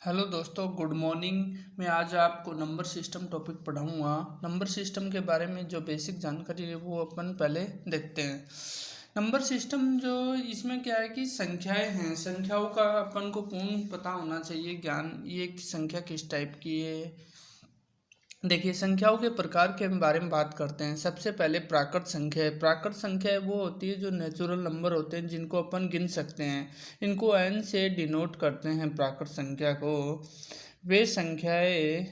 Hello दोस्तों, good morning. मैं आज आपको नंबर सिस्टम टॉपिक पढ़ाऊँगा। नंबर सिस्टम के बारे में जो बेसिक जानकारी है वो अपन पहले देखते हैं। नंबर सिस्टम जो इसमें क्या है कि संख्याएं हैं, संख्याओं का अपन को पूर्ण पता होना चाहिए ज्ञान, ये संख्या किस टाइप की है। देखिए, संख्याओं के प्रकार के बारे में बात करते हैं। सबसे पहले प्राकृत संख्या है। प्राकृत संख्या वो होती है जो नेचुरल नंबर होते हैं जिनको अपन गिन सकते हैं। इनको n से डिनोट करते हैं प्राकृत संख्या को। वे संख्याएं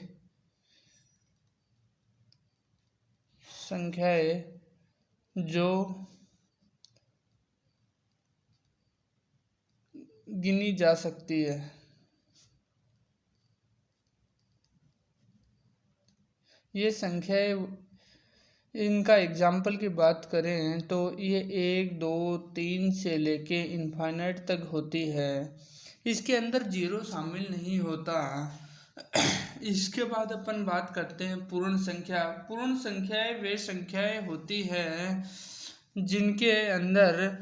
जो गिनी जा सकती है। ये संख्याएं, इनका एग्जाम्पल की बात करें तो ये 1, 2, 3 से लेके इनफाइनाइट तक होती है। इसके अंदर जीरो शामिल नहीं होता। इसके बाद अपन बात करते हैं पूर्ण संख्या। पूर्ण संख्याएं वे संख्याएं होती है जिनके अंदर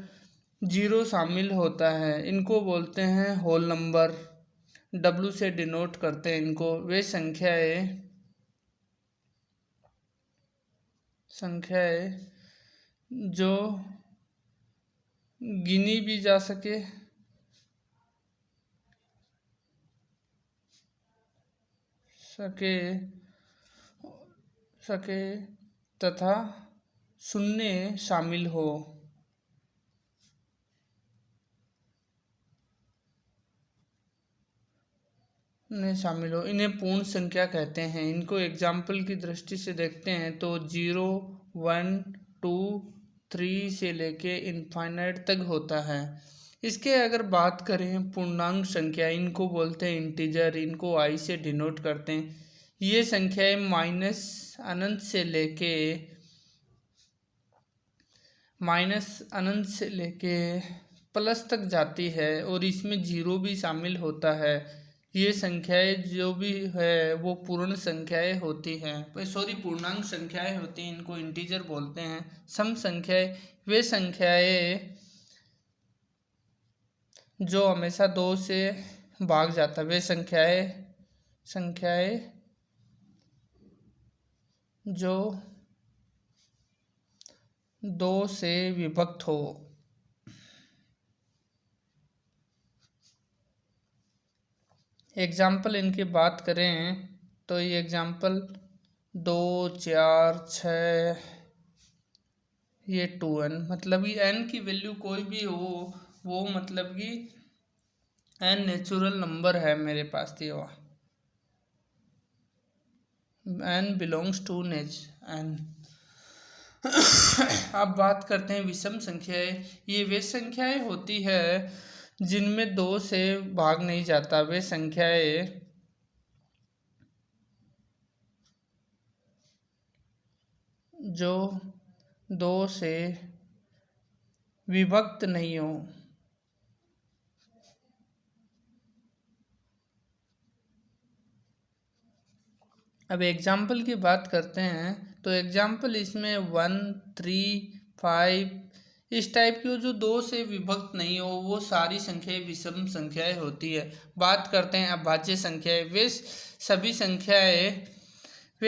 जीरो शामिल होता है। इनको बोलते हैं होल नंबर। W से डिनोट करते हैं इनको। वे संख्याएं जो गिनी भी जा सके तथा शून्य शामिल हो। इन्हें पूर्ण संख्या कहते हैं। इनको एग्जाम्पल की दृष्टि से देखते हैं तो 0, 1, 2, 3 से लेके इनफाइनाइट तक होता है। इसके अगर बात करें पूर्णांक संख्या, इनको बोलते हैं इंटीजर। इनको i से डिनोट करते हैं। ये संख्याएं माइनस अनंत से लेके प्लस तक जाती है और इसमें जीरो भी शामिल होता है। ये संख्याएं जो भी है वो पूर्ण संख्याएं होती हैं, पूर्णांक संख्याएं होती हैं। इनको इंटीजर बोलते हैं। सम संख्याएं वे संख्याएं जो हमेशा 2 से भाग जाता है। वे संख्याएं जो 2 से विभक्त हो। एग्जाम्पल इनकी बात करें तो ये एग्जाम्पल 2, 4, 6, ये 2n, मतलब कि n की वैल्यू कोई भी हो वो मतलब कि n नेचुरल नंबर है मेरे पास। ये n बिलोंग्स टू n। अब बात करते हैं विषम संख्याएं। ये वे संख्याएं होती है जिनमें 2 से भाग नहीं जाता। वे संख्याएं जो 2 से विभक्त नहीं हो। अब एग्जाम्पल की बात करते हैं तो एग्जाम्पल इसमें 1, 3, 5 इस टाइप की जो 2 से विभक्त नहीं हो वो सारी संख्याएं विषम संख्याएं होती है। बात करते हैं अभाज्य संख्याएं। वे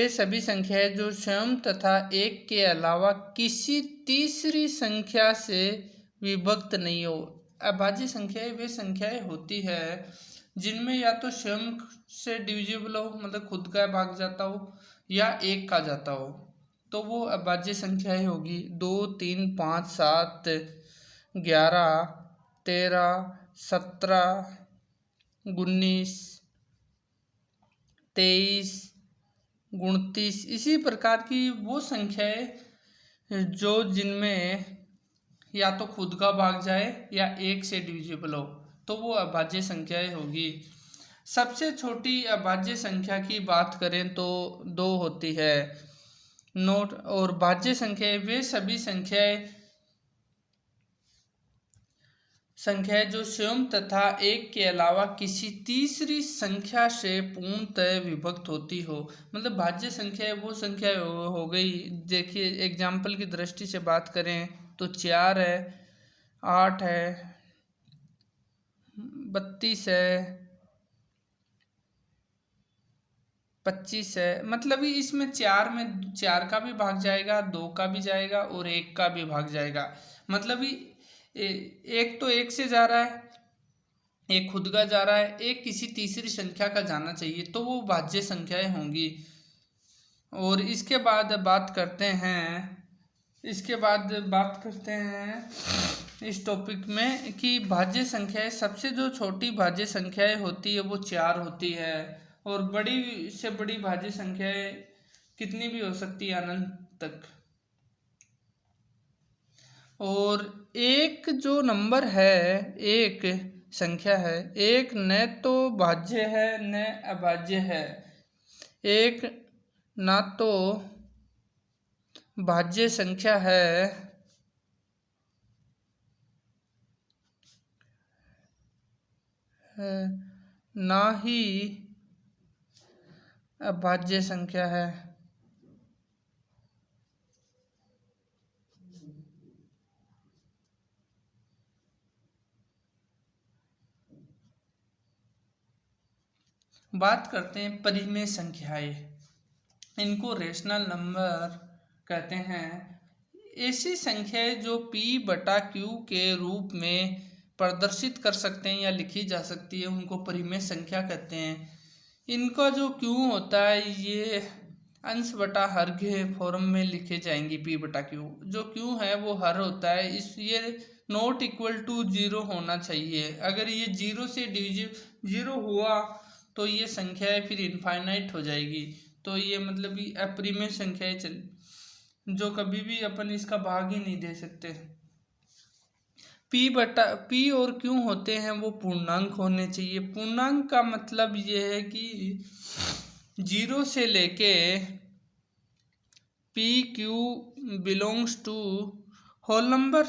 सभी संख्याएं जो स्वयं तथा एक के अलावा किसी तीसरी संख्या से विभक्त नहीं हो। अभाज्य संख्याएं वे संख्याएं होती है जिनमें या तो स्वयं से डिविजिबल हो, मतलब खुद का भाग जाता हो, या एक का जाता हो, तो वो अभाज्य संख्याएं होगी। 2, 3, 5, 7, 11, 13, 17, 19, 23, 29 इसी प्रकार की वो संख्याएं जो जिनमें या तो खुद का भाग जाए या एक से डिविजिबल हो, तो वो अभाज्य संख्याएं होगी। सबसे छोटी अभाज्य संख्या की बात करें तो 2 होती है। नोट और भाज्य संख्याएं वे सभी संख्याएं जो स्वयं तथा एक के अलावा किसी तीसरी संख्या से पूर्णतः विभक्त होती हो। मतलब भाज्य संख्या वो संख्या हो गई। देखिए एग्जाम्पल की दृष्टि से बात करें तो 4 है, 8 है, 32 है, 25 है, मतलब इसमें 4 में 4 का भी भाग जाएगा, 2 का भी जाएगा और 1 का भी भाग जाएगा। मतलब एक तो 1 से जा रहा है, एक खुद का जा रहा है, एक किसी तीसरी संख्या का जाना चाहिए, तो वो भाज्य संख्याएं होंगी। और इसके बाद बात करते हैं इस टॉपिक में कि भाज्य संख्याएं, सबसे जो छोटी भाज्य संख्याएं होती है वो 4 होती है, और बड़ी से बड़ी भाज्य संख्याएं कितनी भी हो सकती है, अनंत तक। और एक जो नंबर है, एक संख्या है, एक न तो भाज्य है न अभाज्य है। एक ना तो भाज्य संख्या है ना ही अभाज्य संख्या है। बात करते हैं परिमेय संख्याएं, इनको रेशनल नंबर कहते हैं। ऐसी संख्याएं जो p बटा q के रूप में प्रदर्शित कर सकते हैं या लिखी जा सकती है, उनको परिमेय संख्या कहते हैं। इनका जो q होता है ये अंश बटा हर के फॉर्म में लिखे जाएंगे। p बटा q जो q है वो हर होता है, इस ये नॉट इक्वल टू 0 होना चाहिए। अगर ये 0 से डिविजिबल 0 हुआ तो ये संख्या है फिर इनफाइनाइट हो जाएगी। तो ये मतलब कि अपरिमेय संख्याएं जो कभी भी अपन इसका भाग ही नहीं दे सकते। p और q होते हैं वो पूर्णांक होने चाहिए। पूर्णांक का मतलब ये है कि 0 से लेके p q belongs to whole number,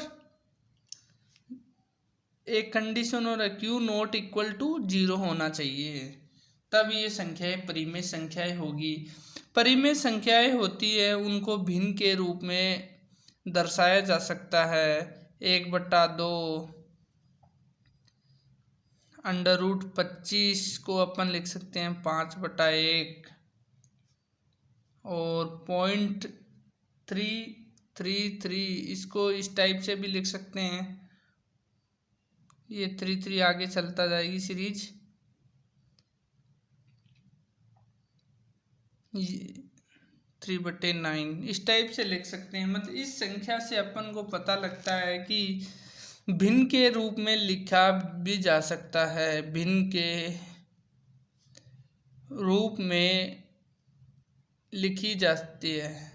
एक कंडीशन और q नॉट इक्वल टू 0 होना चाहिए, तब ये संख्याएं परिमेय संख्याएं होगी। परिमेय संख्याएं होती है उनको भिन्न के रूप में दर्शाया जा सकता है। 1/2 √25 को अपन लिख सकते हैं 5/1, और 0.333 इसको इस टाइप से भी लिख सकते हैं। ये 3 आगे चलता जाएगी सीरीज। 3/9 इस टाइप से लिख सकते हैं। मतलब इस संख्या से अपन को पता लगता है कि भिन्न के रूप में लिखा भी जा सकता है, भिन्न के रूप में लिखी जाती है।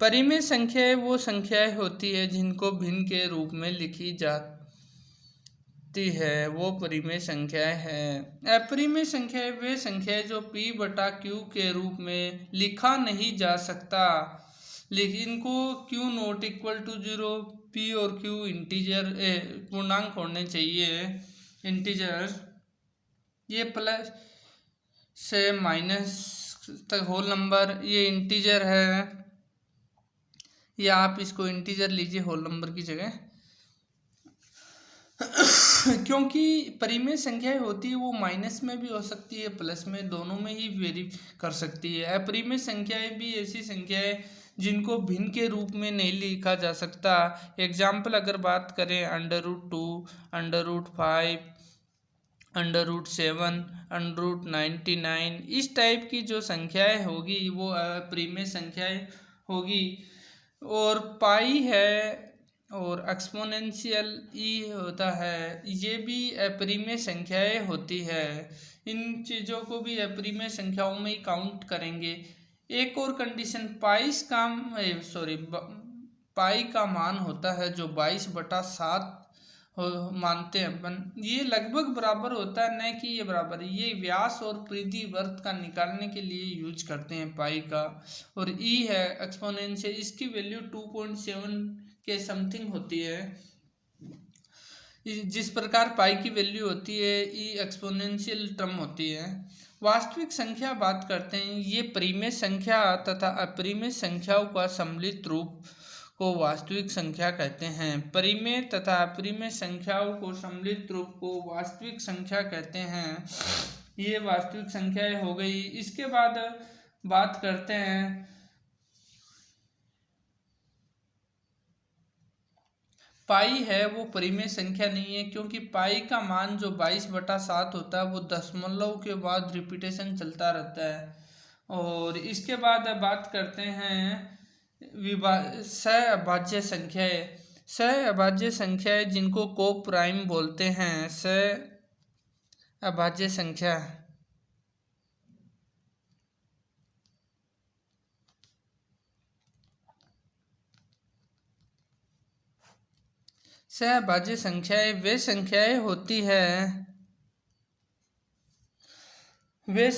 परिमेय संख्याएं वो संख्याएं होती है जिनको भिन्न के रूप में लिखी जाती है, वो परिमेय संख्याएं हैं। अपरिमेय संख्याएं वे संख्याएं जो p बटा q के रूप में लिखा नहीं जा सकता, लेकिन इनको q not equal to 0, p और q इंटीजर पूर्णांक होने चाहिए, इंटीजर। ये प्लस से माइनस तक होल नंबर ये इंटीजर है, या आप इसको इंटीजर लीजिए होल नंबर की जगह। क्योंकि परिमेय संख्याएं होती है वो माइनस में भी हो सकती है, प्लस में, दोनों में ही वेरी कर सकती है। अपरिमेय संख्याएं भी ऐसी संख्याएं जिनको भिन्न के रूप में नहीं लिखा जा सकता। एग्जाम्पल अगर बात करें √2, √5, √7, √99, इस टाइप की जो संख्याएं होगी वो अपरिमेय संख्याएं होगी। और पाई है और एक्सपोनेंशियल ई होता है, ये भी अपरिमेय संख्याएं होती है। इन चीज़ों को भी अपरिमेय संख्याओं में ही काउंट करेंगे। एक और कंडीशन, पाई का मान होता है जो 22/7 मानते हैं अपन। ये लगभग बराबर होता है, न कि ये बराबर, ये व्यास और परिधि वर्त का निकालने के लिए यूज करते हैं पाई का। और ई है एक्सपोनेंशियल, इसकी वैल्यू 2.7 के समथिंग होती है। जिस प्रकार पाई की वैल्यू होती है, ई एक्सपोनेंशियल टर्म होती है। वास्तविक संख्या बात करते हैं, ये परिमेय संख्या तथा अपरिमेय संख्याओं का सम्मिलित रूप को वास्तविक संख्या कहते हैं। परिमेय तथा अपरिमेय संख्याओं को सम्मिलित रूप को वास्तविक संख्या कहते हैं। ये वास्तविक संख्याएं हो गई। इसके बाद बात करते हैं पाई है वो परिमेय संख्या नहीं है, क्योंकि पाई का मान जो 22/7 होता है वो दशमलव के बाद रिपीटेशन चलता रहता है। और इसके बाद बात करते हैं सहअभाज्य संख्याएं। सहअभाज्य संख्याएं जिनको को प्राइम बोलते हैं, सहअभाज्य संख्या। सहअभाज्य संख्याएं वे संख्याएं होती है वे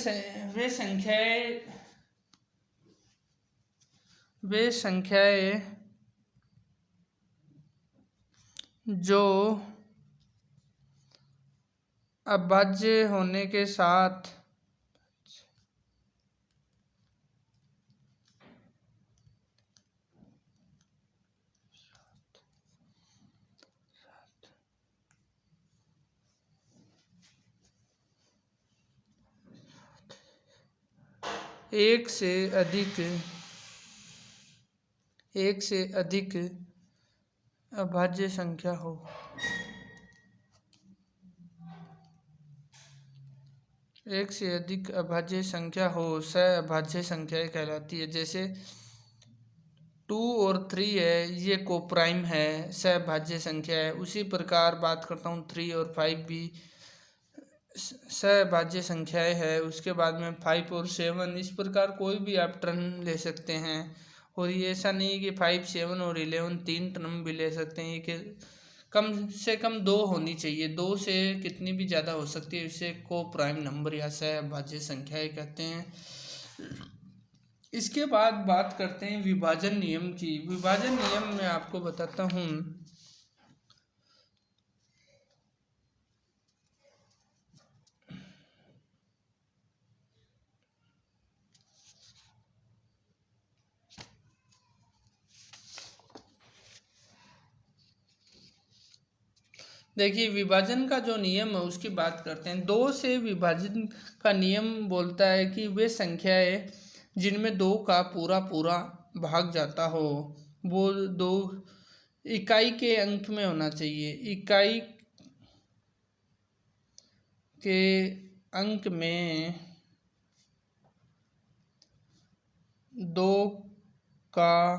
संख्याएं जो अभाज्य होने के साथ एक से अधिक अभाज्य संख्या हो। एक से अधिक अभाज्य संख्या हो सहअभाज्य संख्याएं कहलाती है। जैसे 2 और 3 है, ये को प्राइम है, सहअभाज्य संख्या है। उसी प्रकार बात करता हूँ 3 और 5 भी सहअभाज्य संख्याएं है। उसके बाद में 5 और 7, इस प्रकार कोई भी आप टर्म ले सकते हैं। और ये ऐसा नहीं है कि 5, 7 और 11 3 टर्म भी ले सकते हैं। कि कम से कम 2 होनी चाहिए, 2 से कितनी भी ज़्यादा हो सकती है, इसे को प्राइम नंबर या सहअभाज्य संख्याएं कहते हैं। इसके बाद बात करते हैं विभाजन नियम की। विभाजन नियम मैं आपको बताता हूँ। देखिए, विभाजन का जो नियम है उसकी बात करते हैं। 2 से विभाजन का नियम बोलता है कि वे संख्याएं जिनमें 2 का पूरा पूरा भाग जाता हो वो 2 इकाई के अंक में होना चाहिए। इकाई के अंक में 2 का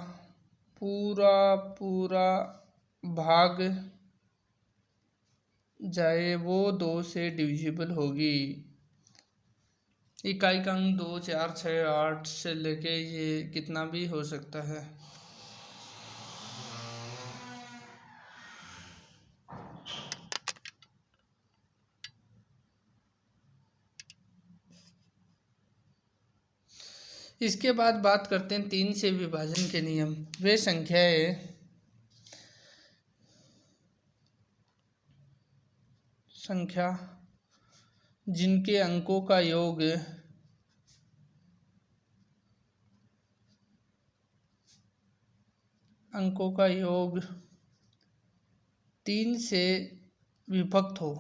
पूरा पूरा भाग जाए वो 2 से डिविजिबल होगी। इकाई का अंक 2, 4, 6, 8 से लेके ये कितना भी हो सकता है। इसके बाद बात करते हैं 3 से विभाजन के नियम। वे संख्याएं जिनके अंकों का योग अंकों का योग 3 से विभक्त हो।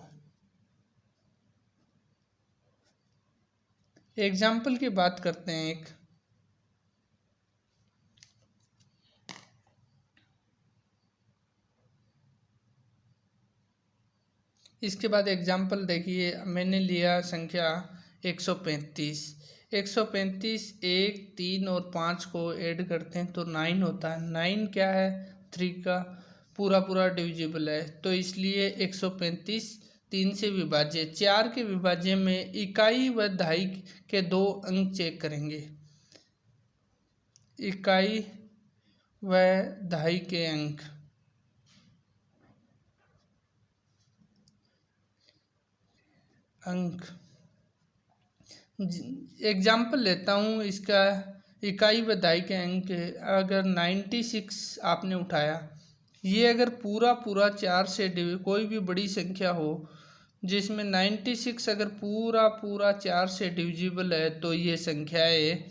एग्जाम्पल की बात करते हैं एक। इसके बाद एग्जाम्पल देखिए, मैंने लिया संख्या 135। 135 1, 3 और 5 को ऐड करते हैं तो 9 होता है। 9 क्या है, 3 का पूरा पूरा डिविजिबल है, तो इसलिए 135 3 से विभाज्य। 4 के विभाज्य में इकाई व दहाई के 2 अंक चेक करेंगे। इकाई व दहाई के अंक एग्जाम्पल लेता हूँ इसका। इकाई व दहाई के अंक अगर 96 आपने उठाया, ये अगर पूरा पूरा 4 से कोई भी बड़ी संख्या हो जिसमें 96 अगर पूरा पूरा 4 से डिविजिबल है तो ये संख्याएं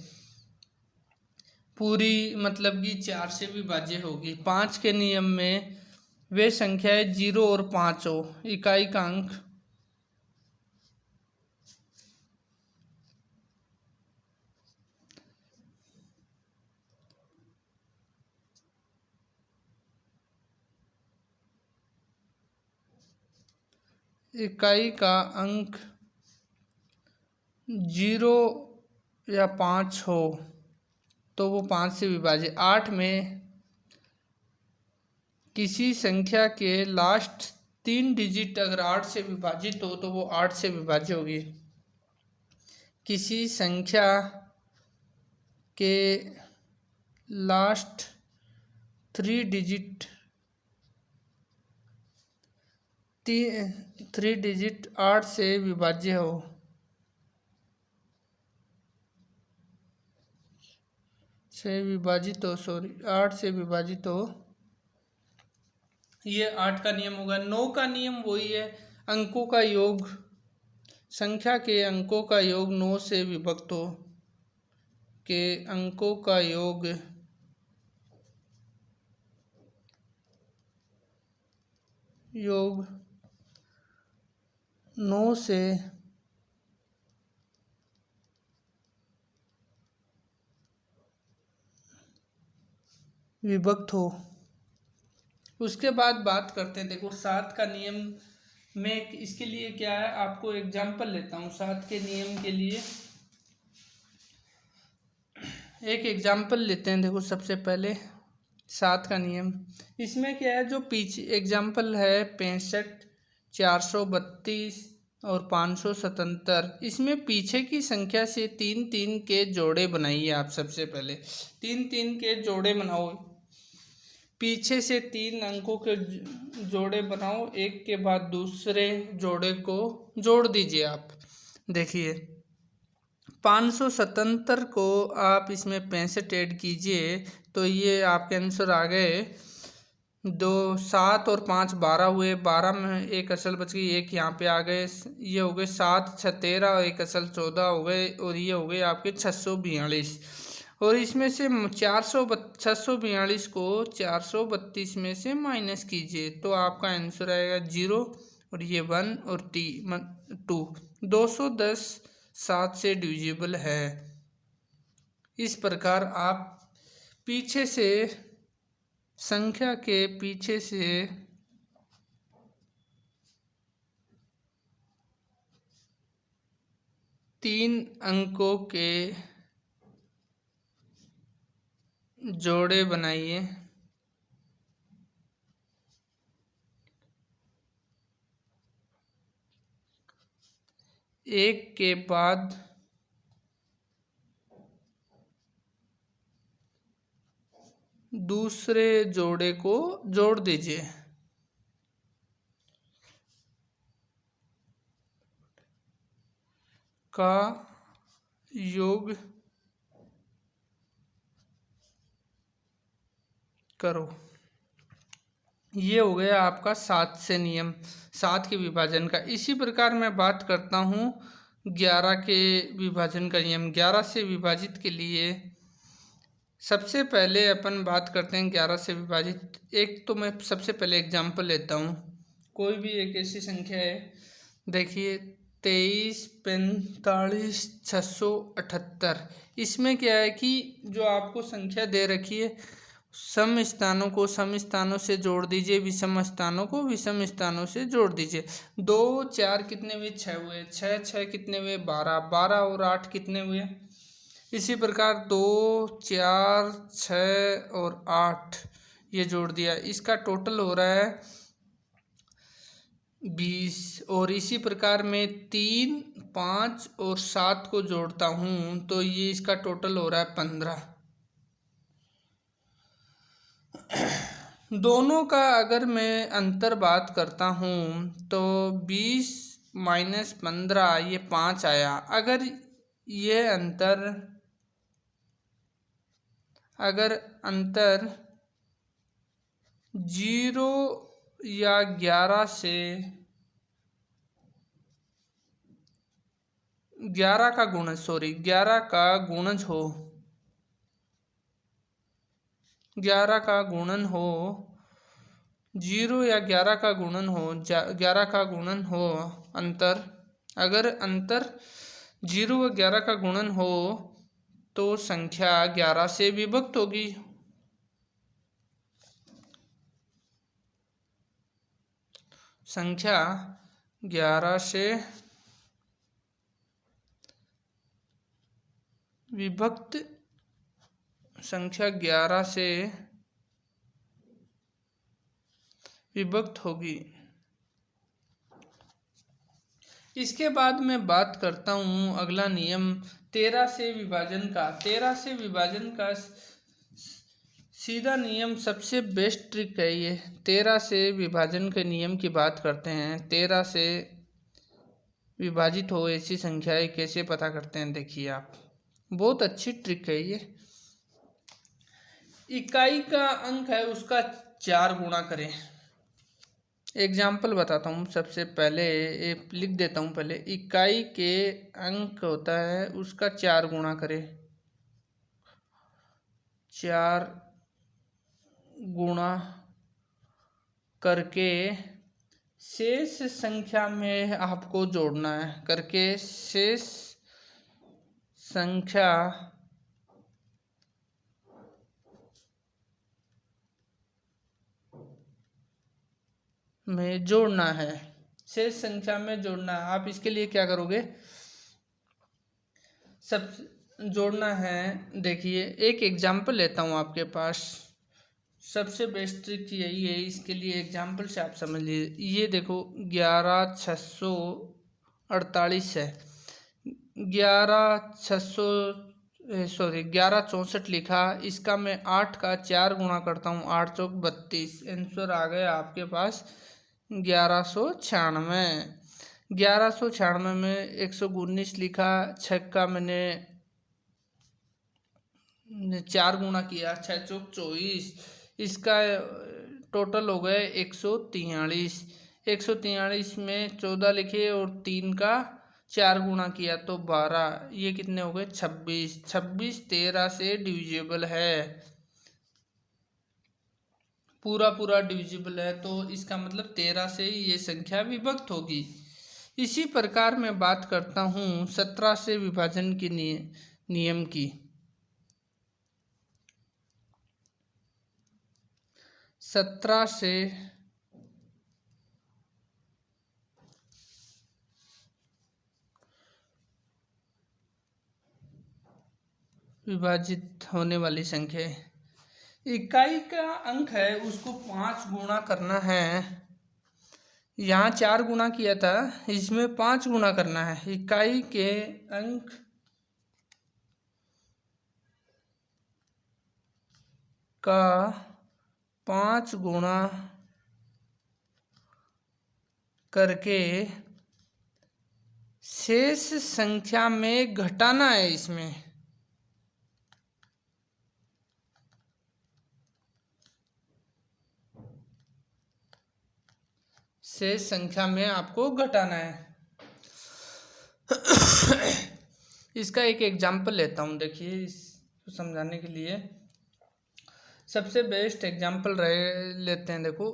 पूरी मतलब कि 4 से विभाज्य होगी। 5 के नियम में वे संख्याएं 0 और 5 हो। इकाई का अंक इकाई का अंक 0 या 5 हो तो वो 5 से विभाजित। 8 में किसी संख्या के लास्ट 3 डिजिट अगर 8 से विभाजित हो तो वो 8 से विभाज्य होगी। किसी संख्या के लास्ट 3 डिजिट 8 से विभाज्य हो सॉरी 8 से विभाजित हो, ये 8 का नियम होगा। 9 का नियम वही है, अंकों का योग, संख्या के अंकों का योग 9 से विभक्त हो, के अंकों का योग योग 9 से विभक्त हो। उसके बाद बात करते हैं, देखो 7 का नियम में इसके लिए क्या है, आपको एग्जाम्पल लेता हूँ 7 के नियम के लिए। एक एग्जाम्पल लेते हैं। देखो सबसे पहले 7 का नियम, इसमें क्या है, जो पीछे एग्जाम्पल है 65, 432 और 577, इसमें पीछे की संख्या से 3-3 के जोड़े बनाइए। आप सबसे पहले 3-3 के जोड़े बनाओ, पीछे से 3 अंकों के जोड़े बनाओ, एक के बाद दूसरे जोड़े को जोड़ दीजिए। आप देखिए 577 को आप इसमें 65 ऐड कीजिए तो ये आपके आंसर आ गए 2, 7 और 5 12 हुए, 12 में एक असल बच गई, एक यहाँ पे आ गए, ये हो गए 7, 6, 13 और एक असल 14 हो गए, और ये हो गए आपके 642। और इसमें से 642 को 432 में से माइनस कीजिए तो आपका आंसर आएगा 0 और ये 1 और 2। 210 7 से डिविजिबल है। इस प्रकार आप पीछे से संख्या के पीछे से तीन अंकों के जोड़े बनाइए, एक के बाद दूसरे जोड़े को जोड़ दीजिए। का योग करो। ये हो गया आपका 7 से नियम, 7 के विभाजन का। इसी प्रकार मैं बात करता हूँ 11 के विभाजन का नियम। 11 से विभाजित के लिए सबसे पहले अपन बात करते हैं 11 से विभाजित। एक तो मैं सबसे पहले एग्जाम्पल लेता हूँ, कोई भी एक ऐसी संख्या है, देखिए 23, 45, 678। इसमें क्या है कि जो आपको संख्या दे रखी है, सम स्थानों को सम स्थानों से जोड़ दीजिए, विषम स्थानों को विषम स्थानों से जोड़ दीजिए। 2, 4 कितने हुए, 6 हुए, 6, 6 कितने हुए, 12, 12 और 8 कितने हुए। इसी प्रकार 2, 4, 6 और 8 ये जोड़ दिया, इसका टोटल हो रहा है 20। और इसी प्रकार मैं 3, 5 और 7 को जोड़ता हूँ तो ये इसका टोटल हो रहा है 15। दोनों का अगर मैं अंतर बात करता हूँ तो 20 माइनस 15 ये 5 आया। अगर ये अंतर 0 या 11 से 11 का गुणज 11 का गुणज हो, 11 का गुणन हो, 0 या 11 का गुणन हो, 11 का गुणन हो अंतर, अगर अंतर 0 व 11 का गुणन हो तो संख्या 11 से विभक्त होगी। संख्या 11 से विभक्त संख्या 11 से विभक्त होगी। इसके बाद मैं बात करता हूँ अगला नियम 13 से विभाजन का। 13 से विभाजन का सीधा नियम सबसे बेस्ट ट्रिक है ये। 13 से विभाजन के नियम की बात करते हैं। 13 से विभाजित हो ऐसी संख्याएं कैसे पता करते हैं, देखिए आप, बहुत अच्छी ट्रिक है ये। इकाई का अंक है उसका 4 गुणा करें। एग्जाम्पल बताता हूँ, सबसे पहले एक लिख देता हूँ। पहले इकाई के अंक होता है उसका 4 गुणा करें। 4 गुणा करके शेष संख्या में आपको जोड़ना है। करके शेष संख्या में जोड़ना है। शेष संख्या में जोड़ना है। आप इसके लिए क्या करोगे, सब जोड़ना है। देखिए एक एग्जाम्पल लेता हूँ आपके पास। सबसे बेस्ट ट्रिक यही है, इसके लिए एग्जाम्पल से आप समझ लीजिए। ये देखो 11,648 है। 11,64 लिखा। इसका मैं 8 का 4 गुणा करता हूँ। 8 चौक 32। आंसर आ गया आपके पास 1196। 1196 में 119 लिखा। 6 का मैंने 4 गुणा किया। 6 चौक 24। इसका टोटल हो गए 143। 143 में 14 लिखे और 3 का 4 गुणा किया तो 12। ये कितने हो गए 26। 26 13 से डिविजिबल है। पूरा डिविजिबल है, तो इसका मतलब 13 से ये संख्या विभक्त होगी। इसी प्रकार मैं बात करता हूँ 17 से विभाजन के नियम की। 17 से विभाजित होने वाली संख्या। इकाई का अंक है उसको 5 गुणा करना है। यहाँ 4 गुणा किया था, इसमें 5 गुणा करना है। इकाई के अंक का 5 गुणा करके शेष संख्या में घटाना है। इसमें शेष संख्या में आपको घटाना है। इसका एक एग्जाम्पल लेता हूँ, देखिए इसको समझाने के लिए सबसे बेस्ट एग्जाम्पल लेते हैं। देखो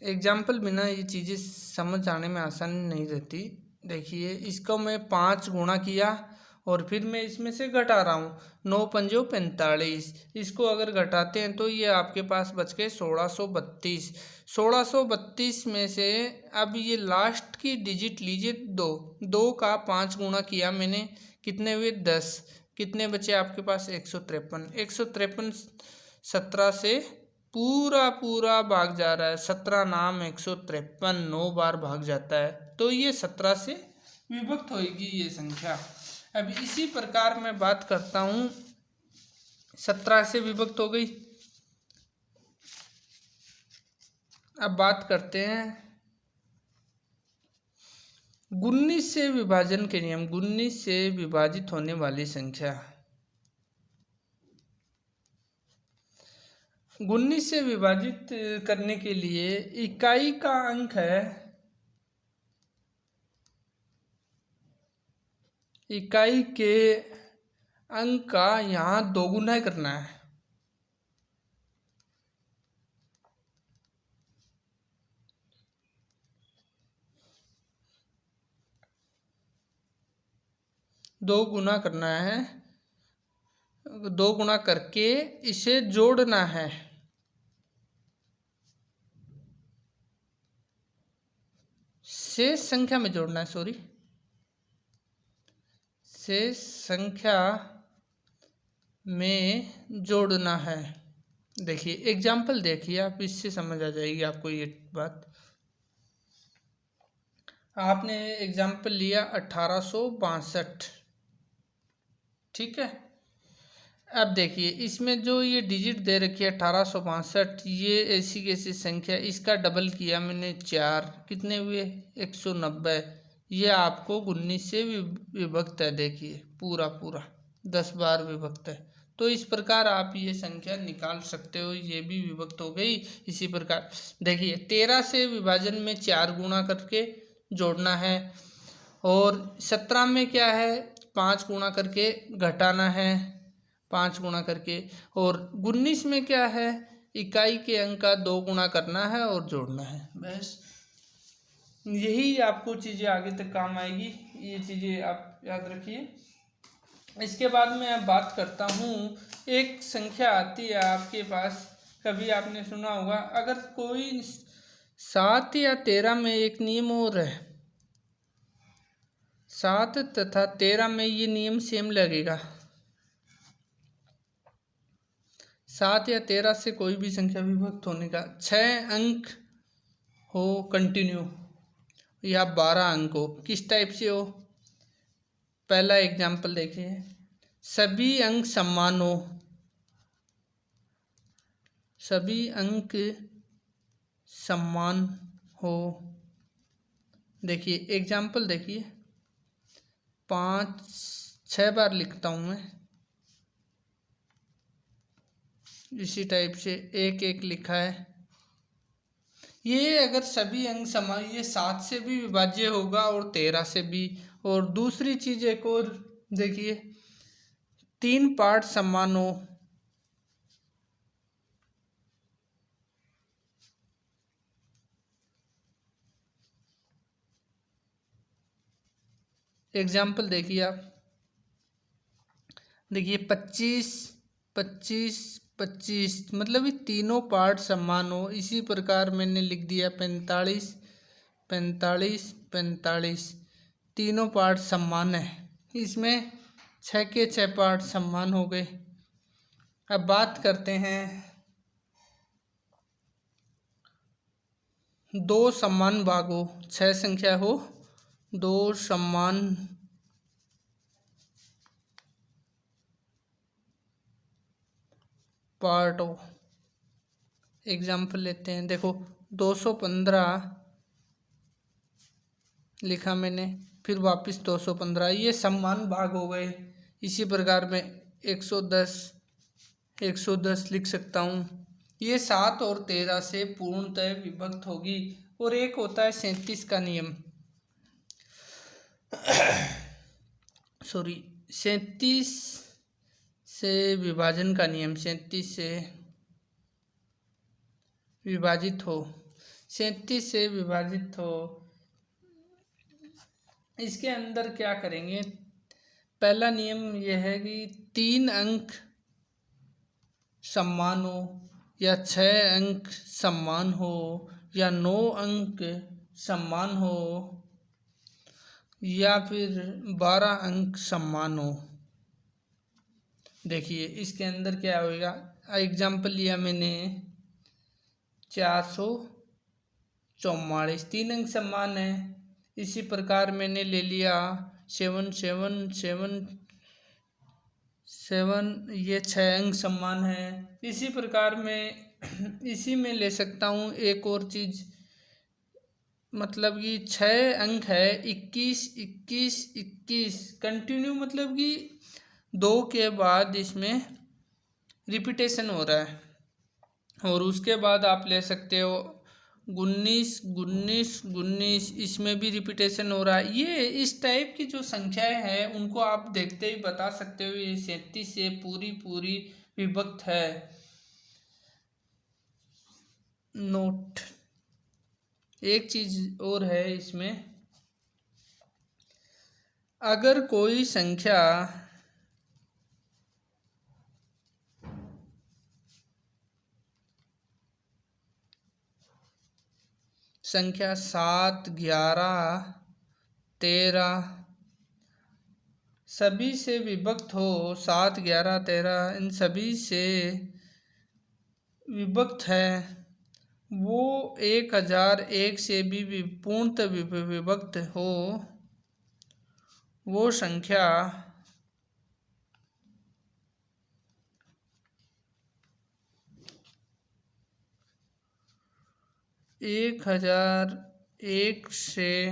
एग्जाम्पल बिना ये चीज़ें समझ आने में आसानी नहीं रहती। देखिए इसको मैं 5 गुणा किया और फिर मैं इसमें से घटा रहा हूँ। 9 पंजो 45। इसको अगर घटाते हैं तो ये आपके पास बच गए 1632। 1632 में से अब ये लास्ट की डिजिट लीजिए 2। 2 का 5 गुणा किया मैंने, कितने हुए 10। कितने बचे आपके पास 153। 153 17 से पूरा भाग जा रहा है। 17 नाम 153 9 बार भाग जाता है, तो ये 17 से विभक्त होगी ये संख्या। अब इसी प्रकार मैं बात करता हूँ 17 से विभक्त हो गई। अब बात करते हैं 19 से विभाजन के नियम। 19 से विभाजित होने वाली संख्या। 19 से विभाजित करने के लिए इकाई का अंक है, इकाई के अंक का यहाँ 2 गुना करना है। दो गुना करना है। 2 गुना करके इसे जोड़ना है। शेष संख्या में जोड़ना है, सॉरी, शेष संख्या में जोड़ना है। देखिए एग्जाम्पल देखिए आप, इससे समझ आ जाएगी आपको ये बात। आपने एग्जाम्पल लिया 1862, ठीक है। अब देखिए इसमें जो ये डिजिट दे रखी है 1862, ये ऐसी कैसी संख्या, इसका डबल किया मैंने 4, कितने हुए 190। ये आपको 19 से विभक्त है, देखिए पूरा पूरा 10 बार विभक्त है। तो इस प्रकार आप ये संख्या निकाल सकते हो, ये भी विभक्त हो गई। इसी प्रकार देखिए 13 से विभाजन में 4 गुणा करके जोड़ना है, और 17 में क्या है 5 गुणा करके घटाना है, 5 गुणा करके। और 19 में क्या है, इकाई के अंक का 2 गुणा करना है और जोड़ना है। बस यही आपको चीज़ें आगे तक काम आएगी, ये चीज़ें आप याद रखिए। इसके बाद मैं बात करता हूँ, एक संख्या आती है आपके पास, कभी आपने सुना होगा, अगर कोई 7 या 13 में एक नियम और है, 7 तथा 13 में ये नियम सेम लगेगा। 7 या 13 से कोई भी संख्या विभक्त होने का, 6 अंक हो कंटिन्यू या 12 अंक हो, किस टाइप से हो। पहला एग्जाम्पल देखिए, सभी अंक समान हो, सभी अंक समान हो। देखिए एग्जाम्पल देखिए, 5 6 बार लिखता हूँ मैं, इसी टाइप से एक एक लिखा है। ये अगर सभी अंक समान, ये 7 से भी विभाज्य होगा और 13 से भी। और दूसरी चीज एक और देखिए, 3 पार्ट समान हो, एग्जाम्पल देखिए आप, देखिए 25 25 25, मतलब ये तीनों पार्ट समान हो। इसी प्रकार मैंने लिख दिया 45 45 45, तीनों पार्ट समान है, इसमें 6 के 6 पार्ट समान हो गए। अब बात करते हैं, 2 समान भाग हो, 6 संख्या हो, 2 समान पार्ट हो। एग्जाम्पल लेते हैं, देखो 215 लिखा मैंने, फिर वापस 215, ये समान भाग हो गए। इसी प्रकार में 110 110 लिख सकता हूँ। ये 7 और 13 से पूर्णतः विभक्त होगी। और एक होता है 37 का नियम, सॉरी 37 से विभाजन का नियम, 37 से विभाजित हो, 37 से विभाजित हो। इसके अंदर क्या करेंगे, पहला नियम यह है कि 3 अंक समान हो, या 6 अंक समान हो, या 9 अंक समान हो, या फिर 12 अंक समान हो। देखिए इसके अंदर क्या होगा, एग्जाम्पल लिया मैंने 444, 3 अंक समान है। इसी प्रकार मैंने ले लिया 7 ये 6 अंक समान है। इसी प्रकार मैं इसी में ले सकता हूँ एक और चीज़, मतलब कि 6 अंक है 21 21 21 कंटिन्यू, मतलब कि 2 के बाद इसमें रिपीटेशन हो रहा है। और उसके बाद आप ले सकते हो 19 19 19, इसमें भी रिपीटेशन हो रहा है। ये इस टाइप की जो संख्याएं हैं उनको आप देखते ही बता सकते हो ये 37 से पूरी पूरी विभक्त है। नोट, एक चीज और है इसमें, अगर कोई संख्या संख्या 7, 11, 13 सभी से विभक्त हो, 7, 11, 13 इन सभी से विभक्त है, वो 1001 से भी पूर्णतः विभक्त हो, वो संख्या 1001 से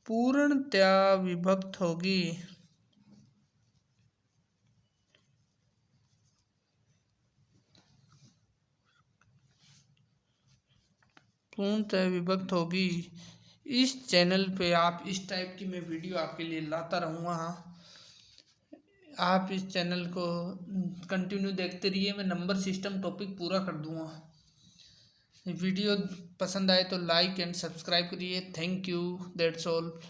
पूर्णतया विभक्त होगी। पूर्णतः विभक्त होगी। इस चैनल पे आप इस टाइप की मैं वीडियो आपके लिए लाता रहूँगा। आप इस चैनल को कंटिन्यू देखते रहिए, मैं नंबर सिस्टम टॉपिक पूरा कर दूँगा। वीडियो पसंद आए तो लाइक एंड सब्सक्राइब करिए। Thank you, that's all.